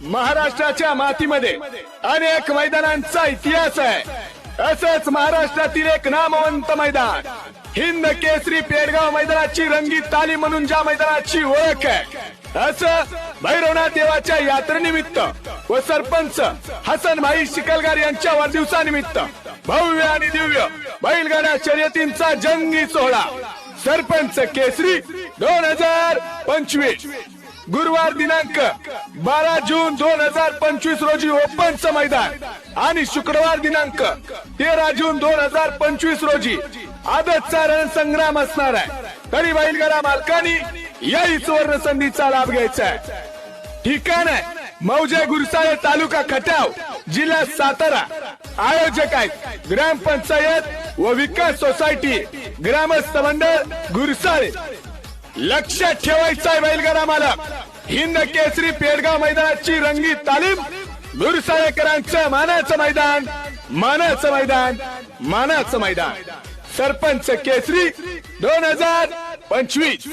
महाराष्ट्राच्या मातीमध्ये अनेक मैदानांचा इतिहास आहे. असंच महाराष्ट्रातील एक नामवंत मैदान हिंद केसरी पेडगाव मैदानाची रंगीत तालीम म्हणून ज्या मैदानाची ओळख आहे, असं भैरवनाथ देवाच्या यात्रेनिमित्त व सरपंच हसन भाई शिकलगार यांच्या वाढदिवसानिमित्त भव्य आणि दिव्य बैलगाडा शर्यतींचा जंगी सोहळा सरपंच केसरी 2025 गुरुवार दिनांक 12 जून 2025 रोजी ओपनचं मैदान आणि शुक्रवार दिनांक 13 जून 2025 रोजी आदतचा रणसंग्राम असणार आहे. तरी बैलगाडा मालकांनी याही सुवर्ण संधीचा लाभ घ्यायचा आहे. ठिकाण आहे मौजे गुरसाळे तालुका खटाव जिल्हा सातारा. आयोजक आहेत ग्रामपंचायत व विकास सोसायटी ग्रामस्थ मंडळ गुरसाळे. लक्षात ठेवायचं आहे बैलगाडा मालक, हिंद केसरी पेडगाव मैदानाची रंगीत तालीम गुरसाळेकरांचं मानाचं मैदान, मानाचं मैदान, मानाचं मैदान. सरपंच केसरी 2025.